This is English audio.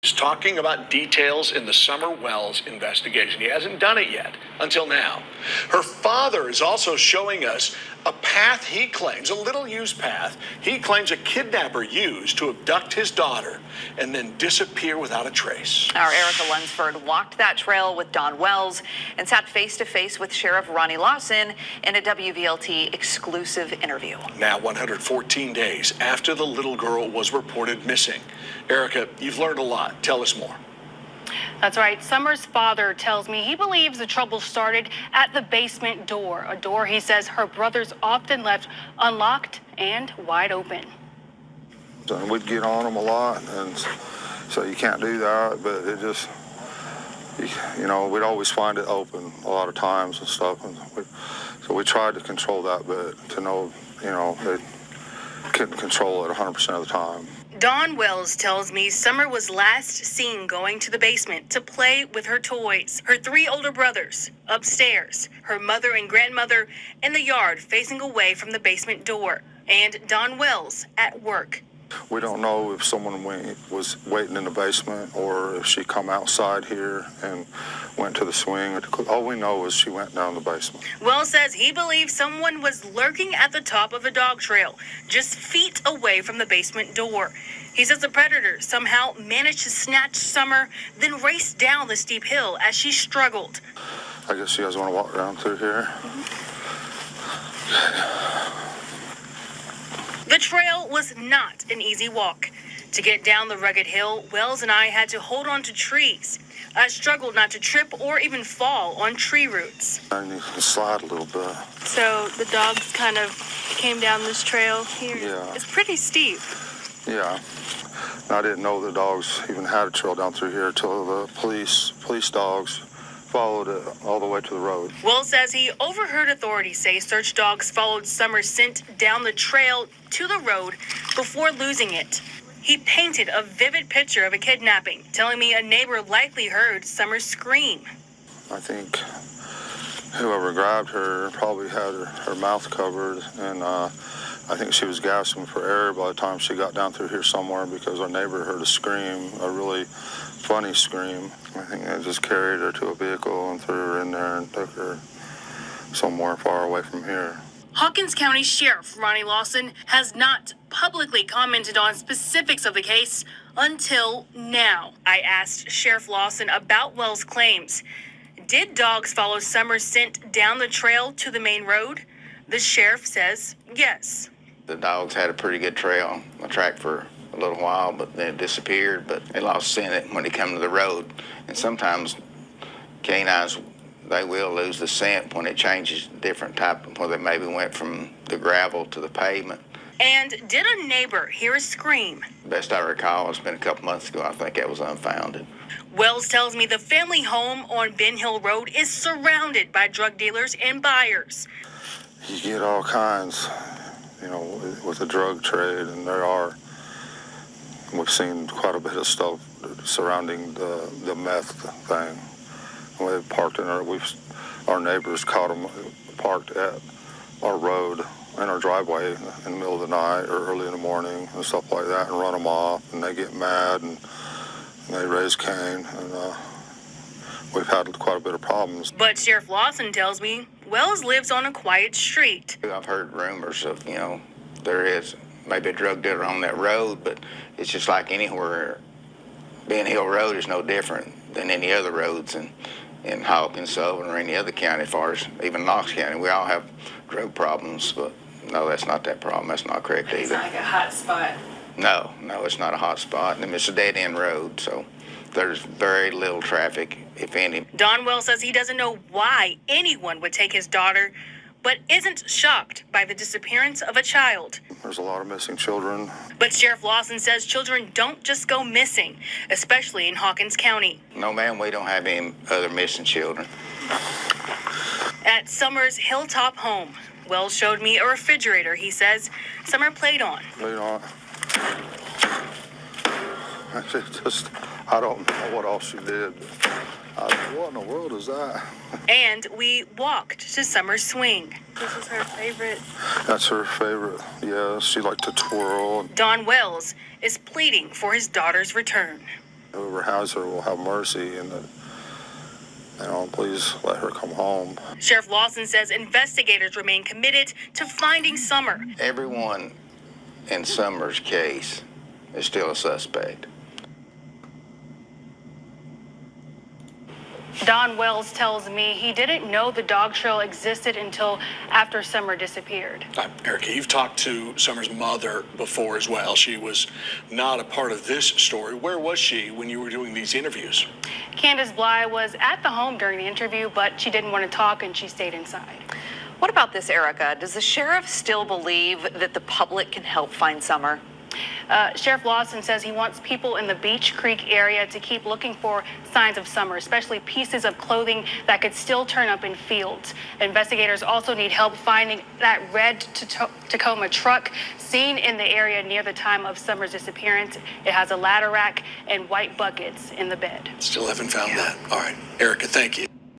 He's talking about details in the Summer Wells investigation. He hasn't done it yet, until now. Her father is also showing us a path he claims, a little-used path, he claims a kidnapper used to abduct his daughter and then disappear without a trace. Our Erica Lunsford walked that trail with Don Wells and sat face-to-face with Sheriff Ronnie Lawson in a WVLT exclusive interview. Now, 114 days after the little girl was reported missing. Erica, you've learned a lot. Tell us more. That's right. Summer's father tells me he believes the trouble started at the basement door, a door he says her brothers often left unlocked and wide open. And we'd get on them a lot, and so you can't do that, but it just, you know, we'd always find it open a lot of times and stuff, and so we tried to control that, but to know, you know, they couldn't control it 100% of the time. Don Wells tells me Summer was last seen going to the basement to play with her toys. Her 3 older brothers upstairs, her mother and grandmother in the yard facing away from the basement door, and Don Wells at work. We don't know if someone was waiting in the basement or if she come outside here and went to the swing. All we know is she went down the basement. Wells says he believes someone was lurking at the top of a dog trail, just feet away from the basement door. He says the predator somehow managed to snatch Summer, then raced down the steep hill as she struggled. I guess you guys want to walk down through here? The trail was not an easy walk. To get down the rugged hill, Wells and I had to hold on to trees. I struggled not to trip or even fall on tree roots. And you can slide a little bit. So the dogs kind of came down this trail here? Yeah. It's pretty steep. Yeah. I didn't know the dogs even had a trail down through here until the police dogs followed it all the way to the road. Wells says he overheard authorities say search dogs followed Summer's scent down the trail to the road before losing it. He painted a vivid picture of a kidnapping, telling me a neighbor likely heard Summer scream. I think whoever grabbed her probably had her mouth covered, and I think she was gasping for air by the time she got down through here somewhere because our neighbor heard a scream, a really funny scream. I think they just carried her to a vehicle and threw her in there and took her somewhere far away from here. Hawkins County Sheriff Ronnie Lawson has not publicly commented on specifics of the case until now. I asked Sheriff Lawson about Wells' claims. Did dogs follow Summer's scent down the trail to the main road? The sheriff says yes. The dogs had a pretty good trail, a track for a little while, but then it disappeared, but they lost scent when they come to the road. And sometimes canines, they will lose the scent when it changes different type, where they maybe went from the gravel to the pavement. And did a neighbor hear a scream? Best I recall, it's been a couple months ago, I think that was unfounded. Wells tells me the family home on Ben Hill Road is surrounded by drug dealers and buyers. You get all kinds, you know, with the drug trade, and we've seen quite a bit of stuff surrounding the meth thing. We parked our neighbors caught them parked at our road in our driveway in the middle of the night or early in the morning and stuff like that, and run them off, and they get mad and they raise Cain, and we've had quite a bit of problems. But Sheriff Lawson tells me Wells lives on a quiet street. I've heard rumors of, you know, there is maybe a drug dealer on that road, but it's just like anywhere. Ben Hill Road is no different than any other roads in Hawkins, Sullivan, or any other county, as far as even Knox County. We all have drug problems, but no, that's not that problem. That's not correct either. It's not like a hot spot. No, it's not a hot spot. And it's a dead-end road, so there's very little traffic, if any. Don Wells says he doesn't know why anyone would take his daughter, but isn't shocked by the disappearance of a child. There's a lot of missing children. But Sheriff Lawson says children don't just go missing, especially in Hawkins County. No, ma'am, we don't have any other missing children. At Summer's Hilltop home, Wells showed me a refrigerator he says Summer played on. I don't know what else she did. What in the world is that? And we walked to Summer's swing. This is her favorite. That's her favorite. Yeah, she liked to twirl. Don Wells is pleading for his daughter's return. Whoever has her will have mercy, and please let her come home. Sheriff Lawson says investigators remain committed to finding Summer. Everyone in Summer's case is still a suspect. Don Wells tells me he didn't know the dog trail existed until after Summer disappeared. Erica, you've talked to Summer's mother before as well. She was not a part of this story. Where was she when you were doing these interviews? Candace Bly was at the home during the interview, but she didn't want to talk and she stayed inside. What about this, Erica? Does the sheriff still believe that the public can help find Summer? Sheriff Lawson says he wants people in the Beach Creek area to keep looking for signs of Summer, especially pieces of clothing that could still turn up in fields. Investigators also need help finding that red Tacoma truck seen in the area near the time of Summer's disappearance. It has a ladder rack and white buckets in the bed. Still haven't found that. All right. Erica, thank you.